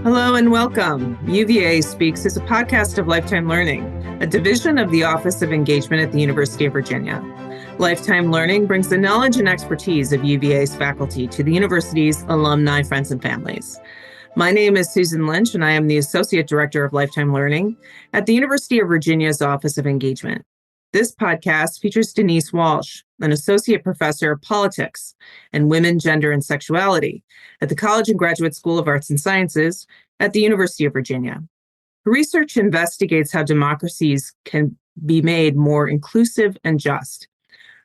Hello and welcome. UVA Speaks is a podcast of Lifetime Learning, a division of the Office of Engagement at the University of Virginia. Lifetime Learning brings the knowledge and expertise of UVA's faculty to the university's alumni, friends, and families. My name is Susan Lynch, and I am the Associate Director of Lifetime Learning at the University of Virginia's Office of Engagement. This podcast features Denise Walsh, an Associate Professor of Politics and Women, Gender, and Sexuality at the College and Graduate School of Arts and Sciences at the University of Virginia. Her research investigates how democracies can be made more inclusive and just.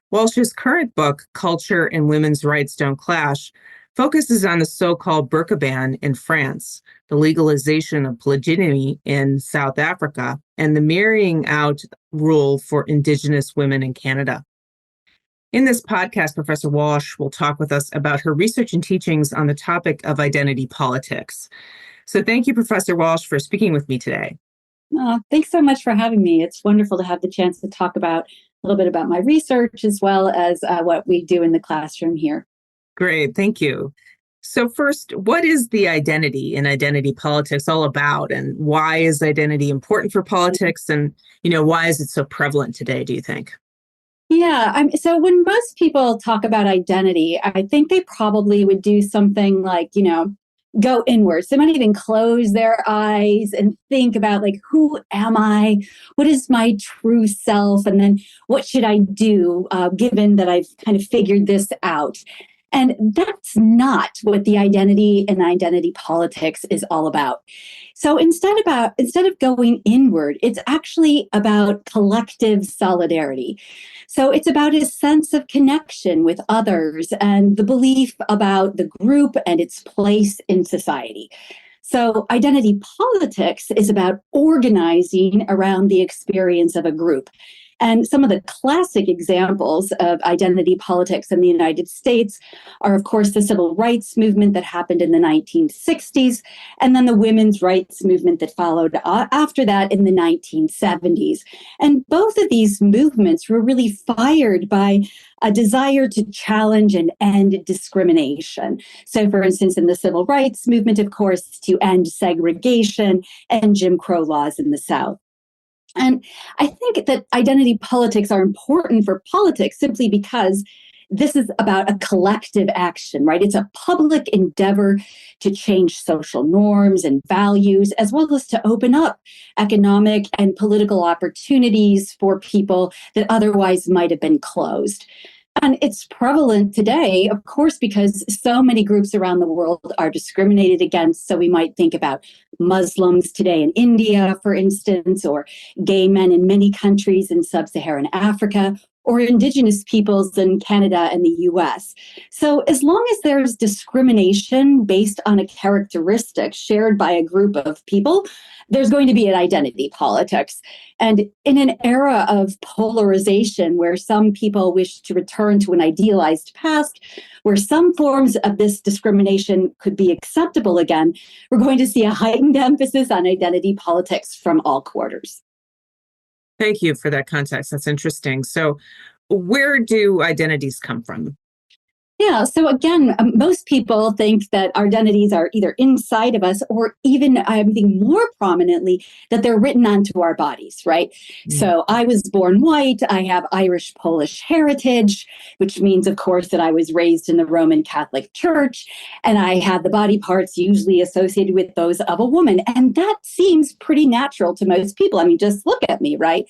Walsh's current book, Culture and Women's Rights Don't Clash, focuses on the so-called burqa ban in France, the legalization of polygamy in South Africa, and the marrying out rule for Indigenous women in Canada. In this podcast, Professor Walsh will talk with us about her research and teachings on the topic of identity politics. So thank you, Professor Walsh, for speaking with me today. Thanks so much for having me. It's wonderful to have the chance to talk about a little bit about my research as well as what we do in the classroom here. Great, thank you. So first, what is the identity and identity politics all about, and why is identity important for politics, and why is it so prevalent today, do you think? Yeah, so when most people talk about identity, I think they probably would do something like, go inwards. They might even close their eyes and think about who am I? What is my true self? And then what should I do given that I've kind of figured this out? And that's not what the identity and identity politics is all about. So instead of going inward, it's actually about collective solidarity. So it's about a sense of connection with others and the belief about the group and its place in society. So identity politics is about organizing around the experience of a group. And some of the classic examples of identity politics in the United States are, of course, the civil rights movement that happened in the 1960s, and then the women's rights movement that followed after that in the 1970s. And both of these movements were really fired by a desire to challenge and end discrimination. So, for instance, in the civil rights movement, of course, to end segregation and Jim Crow laws in the South. And I think that identity politics are important for politics simply because this is about a collective action, right? It's a public endeavor to change social norms and values, as well as to open up economic and political opportunities for people that otherwise might have been closed. And it's prevalent today, of course, because so many groups around the world are discriminated against. So we might think about Muslims today in India, for instance, or gay men in many countries in sub-Saharan Africa, or Indigenous peoples in Canada and the US. So as long as there's discrimination based on a characteristic shared by a group of people, there's going to be an identity politics. And in an era of polarization where some people wish to return to an idealized past, where some forms of this discrimination could be acceptable again, we're going to see a heightened emphasis on identity politics from all quarters. Thank you for that context. That's interesting. So where do identities come from? Yeah. So again, most people think that our identities are either inside of us or even, I think more prominently, that they're written onto our bodies, right? So I was born white. I have Irish Polish heritage, which means, of course, that I was raised in the Roman Catholic Church, and I have the body parts usually associated with those of a woman. And that seems pretty natural to most people. I mean, just look at me, right?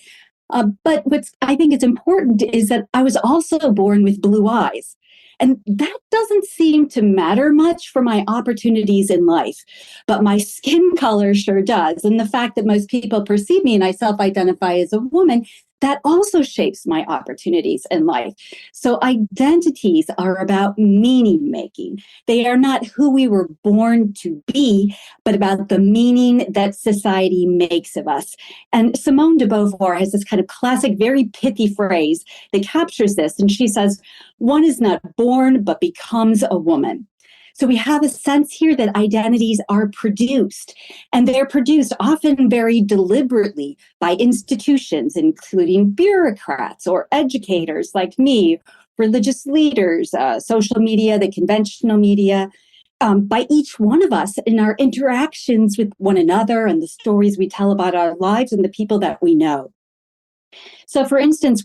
But what I think is important is that I was also born with blue eyes. And that doesn't seem to matter much for my opportunities in life, but my skin color sure does. And the fact that most people perceive me and I self-identify as a woman, that also shapes my opportunities in life. So identities are about meaning making. They are not who we were born to be, but about the meaning that society makes of us. And Simone de Beauvoir has this kind of classic, very pithy phrase that captures this. And she says, "One is not born, but becomes a woman." So we have a sense here that identities are produced, and they're produced often very deliberately by institutions, including bureaucrats or educators like me, religious leaders, social media, the conventional media. by each one of us in our interactions with one another and the stories we tell about our lives and the people that we know. So, for instance,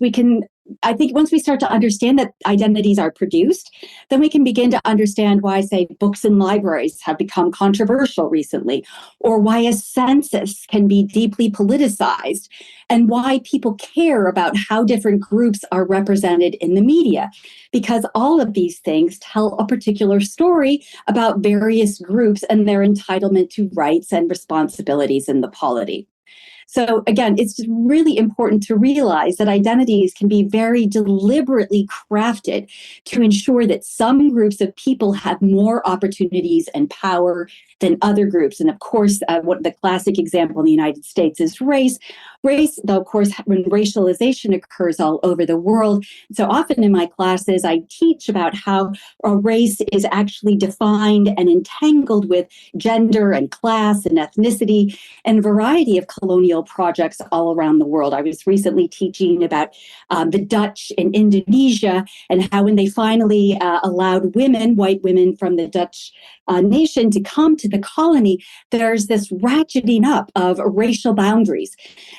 I think once we start to understand that identities are produced, then we can begin to understand why, say, books in libraries have become controversial recently, or why a census can be deeply politicized, and why people care about how different groups are represented in the media. Because all of these things tell a particular story about various groups and their entitlement to rights and responsibilities in the polity. So again, it's really important to realize that identities can be very deliberately crafted to ensure that some groups of people have more opportunities and power than other groups. And of course, what the classic example in the United States is race. Race, though, of course, when racialization occurs all over the world. So often in my classes, I teach about how a race is actually defined and entangled with gender and class and ethnicity and a variety of colonial projects all around the world. I was recently teaching about the Dutch in Indonesia and how when they finally allowed women, white women from the Dutch nation to come to the colony, there's this ratcheting up of racial boundaries.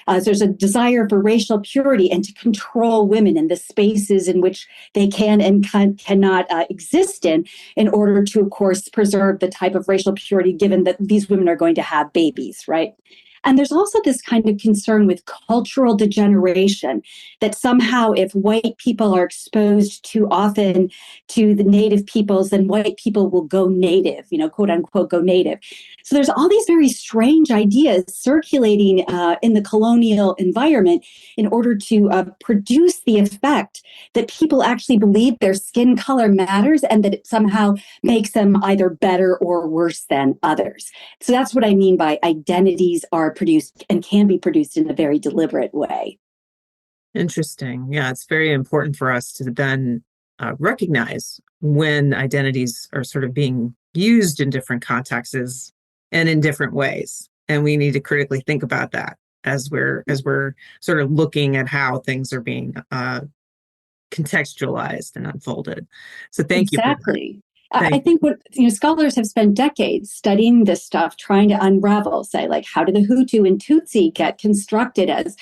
There's a desire for racial purity and to control women in the spaces in which they can and cannot exist in order to, of course, preserve the type of racial purity given that these women are going to have babies, right? And there's also this kind of concern with cultural degeneration, that somehow if white people are exposed too often to the native peoples, then white people will go native, quote unquote, go native. So there's all these very strange ideas circulating in the colonial environment in order to produce the effect that people actually believe their skin color matters and that it somehow makes them either better or worse than others. So that's what I mean by identities are produced and can be produced in a very deliberate way. Interesting. Yeah, it's very important for us to then recognize when identities are sort of being used in different contexts and in different ways. And we need to critically think about that as we're sort of looking at how things are being contextualized and unfolded. So thank you for that. Exactly. I think what scholars have spent decades studying this stuff, trying to unravel, say, like, how do the Hutu and Tutsi get constructed as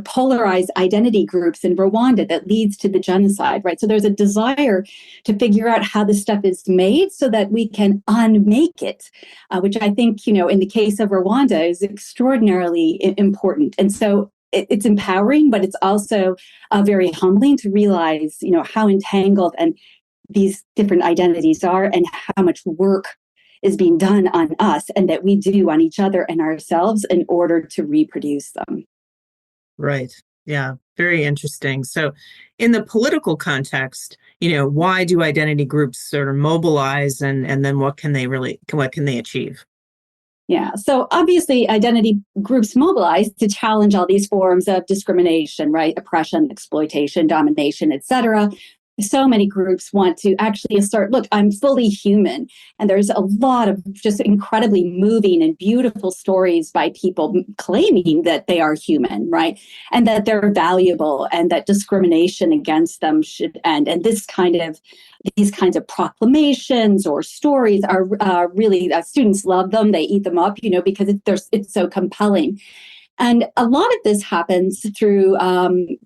polarized identity groups in Rwanda that leads to the genocide, right? So there's a desire to figure out how this stuff is made so that we can unmake it, which I think, in the case of Rwanda is extraordinarily important. And so it's empowering, but it's also very humbling to realize, how entangled and these different identities are and how much work is being done on us and that we do on each other and ourselves in order to reproduce them. Right. Yeah. Very interesting. So in the political context, why do identity groups sort of mobilize and then what can they achieve? Yeah. So obviously identity groups mobilize to challenge all these forms of discrimination, right? Oppression, exploitation, domination, etc. So many groups want to actually assert, look, I'm fully human. And there's a lot of just incredibly moving and beautiful stories by people claiming that they are human, right? And that they're valuable and that discrimination against them should end. And these kinds of proclamations or stories are really, students love them. They eat them up, because it's so compelling. And a lot of this happens through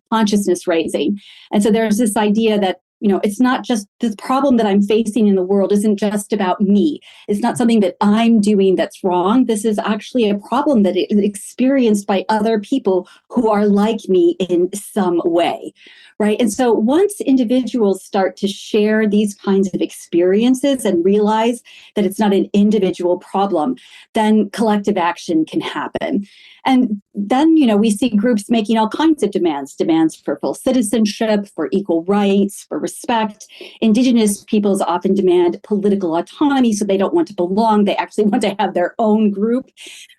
consciousness raising. And so there's this idea that, it's not just this problem that I'm facing in the world isn't just about me. It's not something that I'm doing that's wrong. This is actually a problem that is experienced by other people who are like me in some way, right? And so once individuals start to share these kinds of experiences and realize that it's not an individual problem, then collective action can happen. And then, we see groups making all kinds of demands for full citizenship, for equal rights, for respect. Indigenous peoples often demand political autonomy, so they don't want to belong. They actually want to have their own group,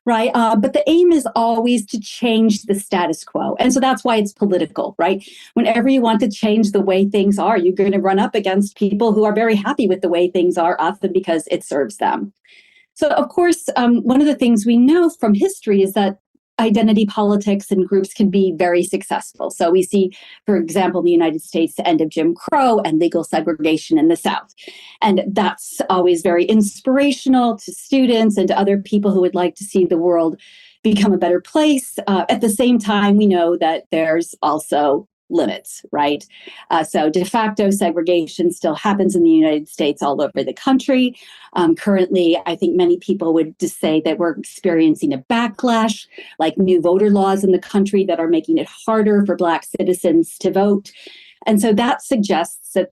right? But the aim is always to change the status quo. And so that's why it's political, right? Whenever you want to change the way things are, you're going to run up against people who are very happy with the way things are, often because it serves them. So, of course, one of the things we know from history is that identity politics and groups can be very successful. So we see, for example, in the United States, the end of Jim Crow and legal segregation in the South. And that's always very inspirational to students and to other people who would like to see the world become a better place. At the same time, we know that there's also limits, right? So de facto segregation still happens in the United States all over the country. Currently, I think many people would just say that we're experiencing a backlash, like new voter laws in the country that are making it harder for Black citizens to vote. And so that suggests that,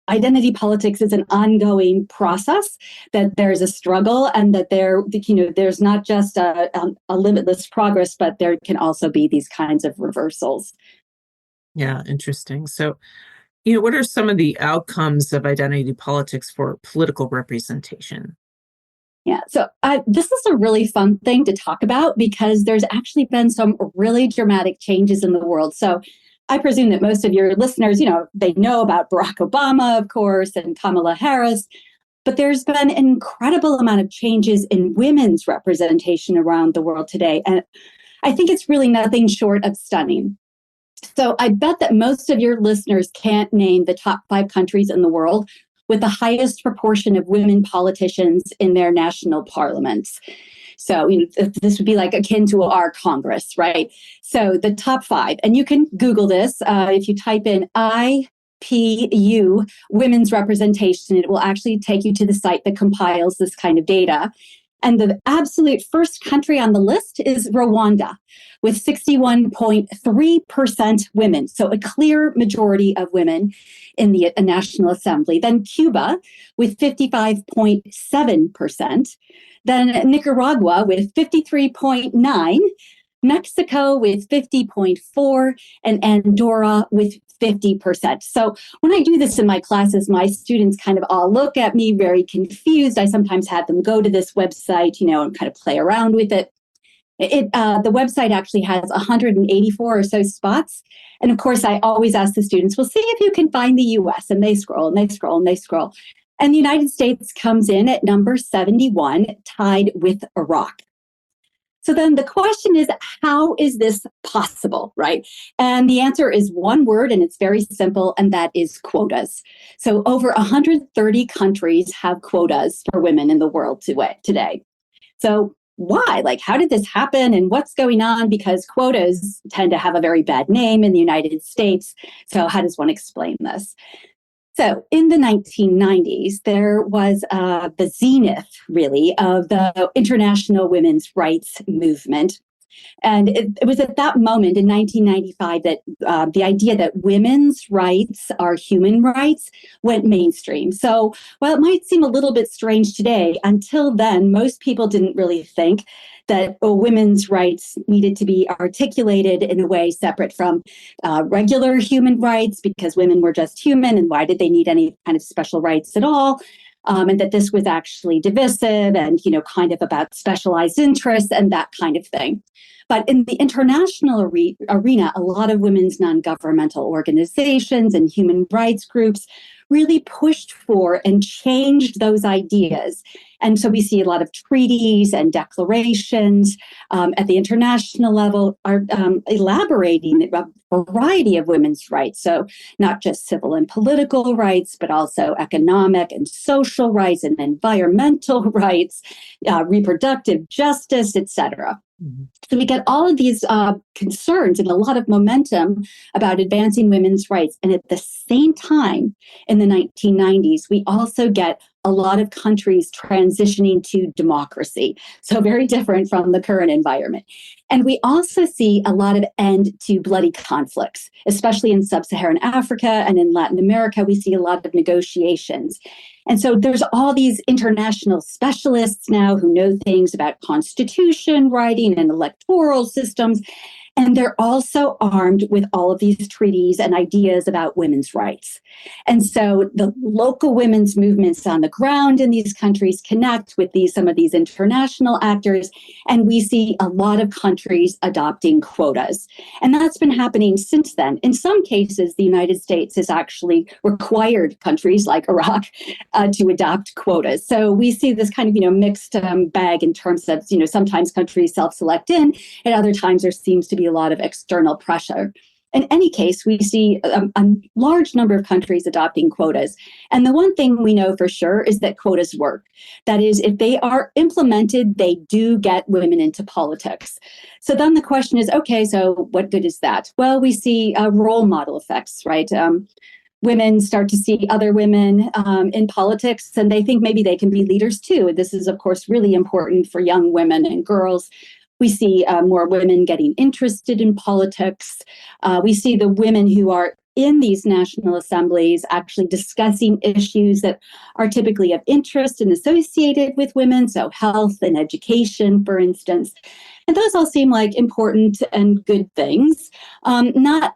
identity politics is an ongoing process, that there's a struggle and that there's not just a limitless progress, but there can also be these kinds of reversals. Yeah, interesting. So, what are some of the outcomes of identity politics for political representation? Yeah, so this is a really fun thing to talk about because there's actually been some really dramatic changes in the world. So I presume that most of your listeners, they know about Barack Obama, of course, and Kamala Harris, but there's been an incredible amount of changes in women's representation around the world today. And I think it's really nothing short of stunning. So I bet that most of your listeners can't name the top 5 countries in the world with the highest proportion of women politicians in their national parliaments. So this would be like akin to our Congress, right? So the top 5, and you can Google this. If you type in IPU, women's representation, it will actually take you to the site that compiles this kind of data. And the absolute first country on the list is Rwanda, with 61.3% women. So a clear majority of women in the National Assembly. Then Cuba with 55.7%. Then Nicaragua with 53.9%. Mexico with 50.4%, and Andorra with 50%. So when I do this in my classes, my students kind of all look at me very confused. I sometimes have them go to this website, and kind of play around with it. The website actually has 184 or so spots. And of course, I always ask the students, well, see if you can find the US. And they scroll and they scroll and they scroll. And the United States comes in at number 71, tied with Iraq. So then the question is, how is this possible, right? And the answer is one word, and it's very simple, and that is quotas. So over 130 countries have quotas for women in the world today. So why? Like, how did this happen and what's going on? Because quotas tend to have a very bad name in the United States. So how does one explain this? So in the 1990s, there was the zenith, really, of the international women's rights movement. And it was at that moment in 1995 that the idea that women's rights are human rights went mainstream. So while it might seem a little bit strange today, until then, most people didn't really think that women's rights needed to be articulated in a way separate from regular human rights, because women were just human, and why did they need any kind of special rights at all? And that this was actually divisive and, kind of about specialized interests and that kind of thing. But in the international arena, a lot of women's non-governmental organizations and human rights groups really pushed for and changed those ideas. And so we see a lot of treaties and declarations at the international level are elaborating a variety of women's rights. So not just civil and political rights, but also economic and social rights and environmental rights, reproductive justice, etc. Mm-hmm. So we get all of these concerns and a lot of momentum about advancing women's rights. And at the same time, in the 1990s, we also get a lot of countries transitioning to democracy. So very different from the current environment. And we also see a lot of end to bloody conflicts, especially in sub-Saharan Africa and in Latin America. We see a lot of negotiations. And so there's all these international specialists now who know things about constitution writing and electoral systems. And they're also armed with all of these treaties and ideas about women's rights. And so the local women's movements on the ground in these countries connect with some of these international actors. And we see a lot of countries adopting quotas. And that's been happening since then. In some cases, the United States has actually required countries like Iraq to adopt quotas. So we see this kind of, mixed bag in terms of, sometimes countries self-select in, and other times there seems to be a lot of external pressure. In any case, we see a large number of countries adopting quotas. And the one thing we know for sure is that quotas work. That is, if they are implemented, they do get women into politics. So then the question is, okay, so what good is that? Well, we see role model effects, right? Women start to see other women in politics, and they think maybe they can be leaders too. This is, of course, really important for young women and girls. We see more women getting interested in politics. We see the women who are in these national assemblies actually discussing issues that are typically of interest and associated with women, so health and education, for instance. And those all seem like important and good things. Not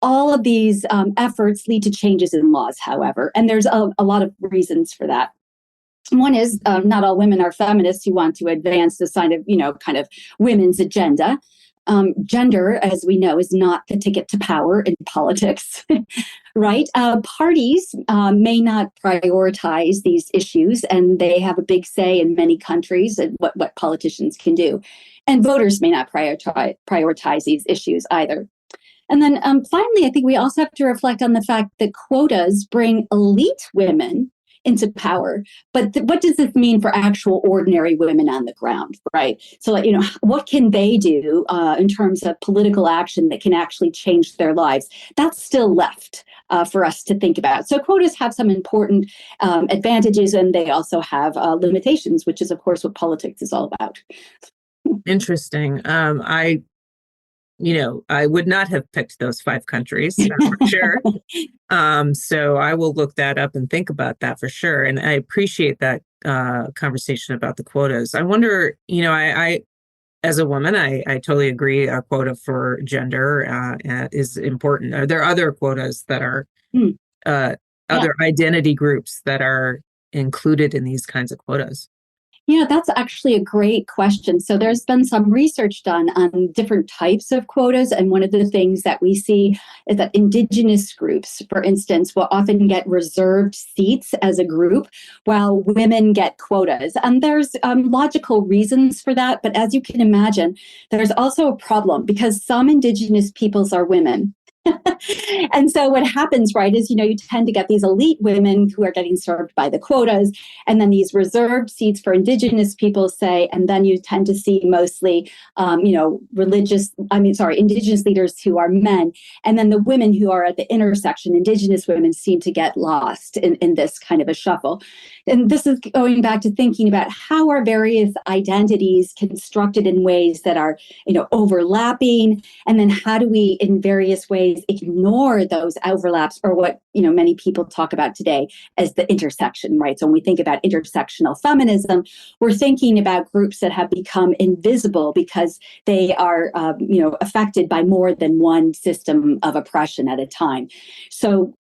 all of these efforts lead to changes in laws, however, and there's a lot of reasons for that. One is not all women are feminists who want to advance this kind of women's agenda. Gender, as we know, is not the ticket to power in politics, right? Parties may not prioritize these issues, and they have a big say in many countries at what politicians can do. And voters may not prioritize these issues either. And then finally, I think we also have to reflect on the fact that quotas bring elite women into power. But what does this mean for actual ordinary women on the ground, right? So, what can they do in terms of political action that can actually change their lives? That's still left for us to think about. So quotas have some important advantages, and they also have limitations, which is, of course, what politics is all about. Interesting. I would not have picked those 5 countries for sure. So I will look that up and think about that for sure. And I appreciate that conversation about the quotas. I wonder, I as a woman, I totally agree. A quota for gender is important. Are there other quotas that are other identity groups that are included in these kinds of quotas? Yeah, that's actually a great question. So there's been some research done on different types of quotas. And one of the things that we see is that Indigenous groups, for instance, will often get reserved seats as a group while women get quotas. And there's logical reasons for that. But as you can imagine, there's also a problem because some Indigenous peoples are women. And so what happens, right, is, you tend to get these elite women who are getting served by the quotas, and then these reserved seats for Indigenous people, say, and then you tend to see mostly, Indigenous leaders who are men. And then the women who are at the intersection, Indigenous women, seem to get lost in this kind of a shuffle. And this is going back to thinking about how are various identities constructed in ways that are, overlapping, and then how do we, in various ways, ignore those overlaps, or what many people talk about today as the intersection, right? So when we think about intersectional feminism, we're thinking about groups that have become invisible because they are affected by more than one system of oppression at a time. So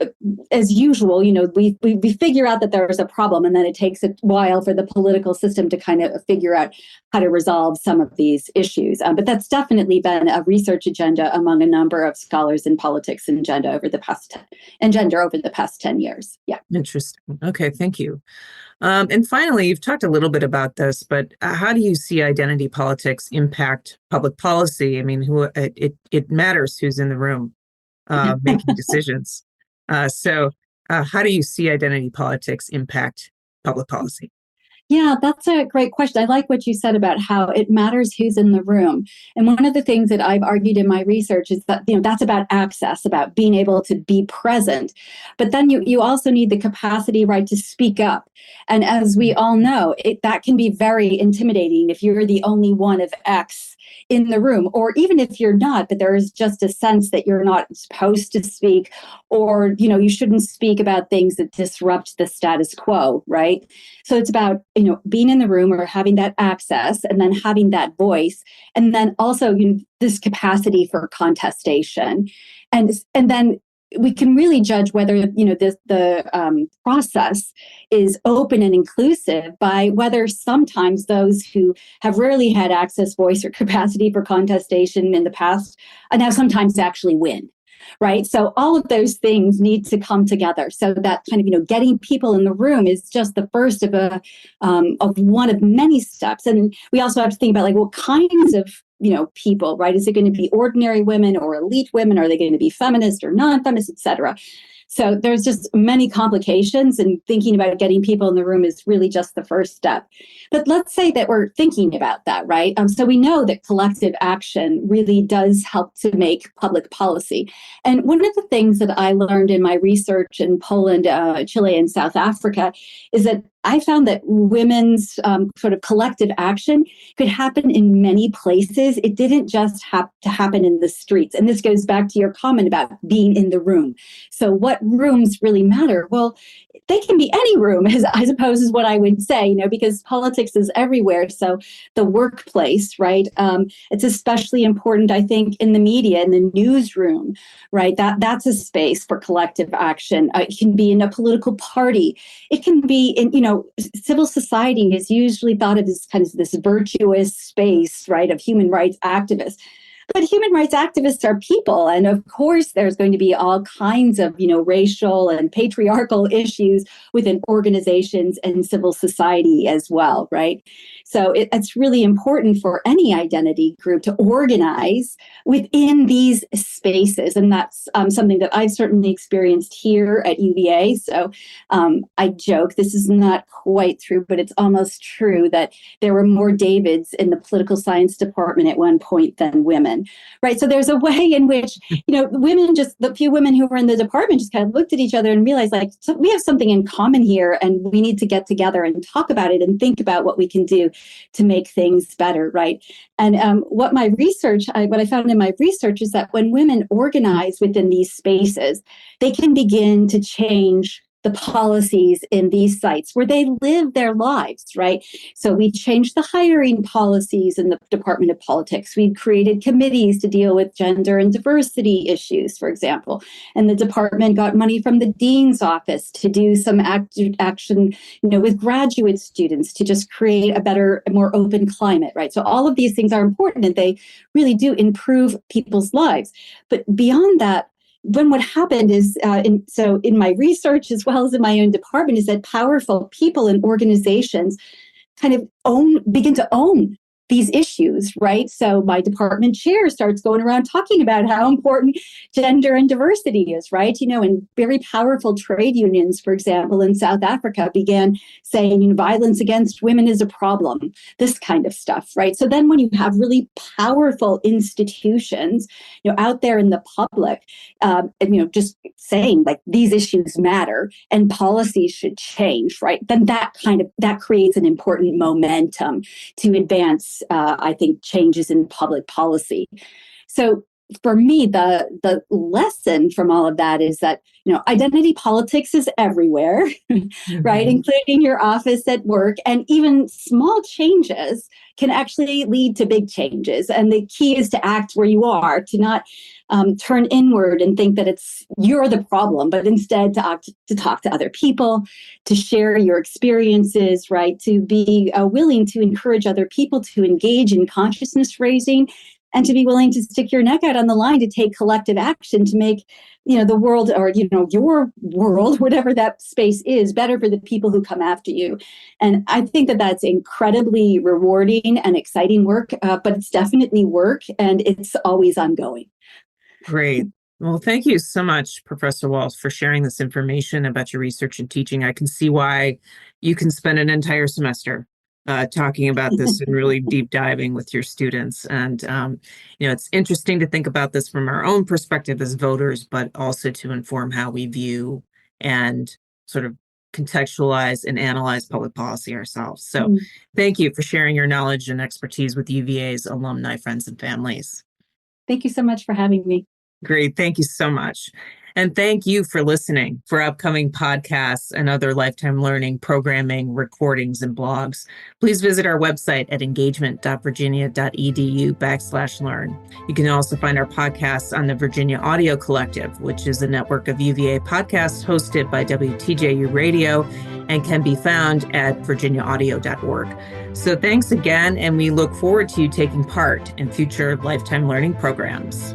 as usual, we figure out that there is a problem, and then it takes a while for the political system to kind of figure out how to resolve some of these issues. But that's definitely been a research agenda among a number of scholars in politics and gender over the past 10 years. Yeah. Interesting. Okay, thank you. And finally, you've talked a little bit about this, but how do you see identity politics impact public policy? I mean, it matters who's in the room making decisions. So how do you see identity politics impact public policy? Yeah, that's a great question. I like what you said about how it matters who's in the room. And one of the things that I've argued in my research is that, that's about access, about being able to be present. But then you also need the capacity, right, to speak up. And as we all know, that can be very intimidating if you're the only one of X in the room, or even if you're not, but there is just a sense that you're not supposed to speak, or, you shouldn't speak about things that disrupt the status quo, right? So it's about, being in the room or having that access and then having that voice. And then also this capacity for contestation. And then we can really judge whether the process is open and inclusive by whether sometimes those who have rarely had access, voice, or capacity for contestation in the past now sometimes actually win. Right. So all of those things need to come together. So that kind of, getting people in the room is just the first of one of many steps. And we also have to think about what kinds of people, right? Is it going to be ordinary women or elite women? Are they going to be feminist or non-feminist, et cetera? So there's just many complications, and thinking about getting people in the room is really just the first step. But let's say that we're thinking about that, right? So we know that collective action really does help to make public policy. And one of the things that I learned in my research in Poland, Chile, and South Africa is that I found that women's sort of collective action could happen in many places. It didn't just have to happen in the streets. And this goes back to your comment about being in the room. So what rooms really matter? Well, they can be any room, I suppose is what I would say, because politics is everywhere. So the workplace, right? It's especially important, I think, in the media, in the newsroom, right? That's a space for collective action. It can be in a political party. It can be in, civil society is usually thought of as kind of this virtuous space, right, of human rights activists. But human rights activists are people. And of course, there's going to be all kinds of, racial and patriarchal issues within organizations and civil society as well, right? So it's really important for any identity group to organize within these spaces. And that's something that I've certainly experienced here at UVA. So I joke, this is not quite true, but it's almost true that there were more Davids in the political science department at one point than women. Right. So there's a way in which, women, just the few women who were in the department just kind of looked at each other and realized so we have something in common here, and we need to get together and talk about it and think about what we can do to make things better. Right. And what I found in my research is that when women organize within these spaces, they can begin to change the policies in these sites where they live their lives, right? So we changed the hiring policies in the Department of Politics. We created committees to deal with gender and diversity issues, for example. And the department got money from the dean's office to do some action, with graduate students to just create a better, more open climate, right? So all of these things are important, and they really do improve people's lives. But beyond that, when what happened is, in my research as well as in my own department, is that powerful people and organizations kind of begin to own these issues, right? So my department chair starts going around talking about how important gender and diversity is, right? And very powerful trade unions, for example, in South Africa began saying, violence against women is a problem, this kind of stuff, right? So then when you have really powerful institutions, out there in the public, just saying these issues matter and policies should change, right? Then that creates an important momentum to advance I think changes in public policy. So for me, the lesson from all of that is that, identity politics is everywhere, right? Including your office at work, and even small changes can actually lead to big changes. And the key is to act where you are, to not turn inward and think that you're the problem, but instead to talk to other people, to share your experiences, right? To be willing to encourage other people to engage in consciousness raising, and to be willing to stick your neck out on the line to take collective action to make, the world, or, your world, whatever that space is, better for the people who come after you. And I think that that's incredibly rewarding and exciting work, but it's definitely work, and it's always ongoing. Great. Well, thank you so much, Professor Walsh, for sharing this information about your research and teaching. I can see why you can spend an entire semester talking about this and really deep diving with your students. And, it's interesting to think about this from our own perspective as voters, but also to inform how we view and sort of contextualize and analyze public policy ourselves. So thank you for sharing your knowledge and expertise with UVA's alumni, friends, and families. Thank you so much for having me. Great. Thank you so much. And thank you for listening. For upcoming podcasts and other lifetime learning programming, recordings, and blogs, please visit our website at engagement.virginia.edu/learn. You can also find our podcasts on the Virginia Audio Collective, which is a network of UVA podcasts hosted by WTJU Radio and can be found at virginiaaudio.org. So thanks again, and we look forward to you taking part in future lifetime learning programs.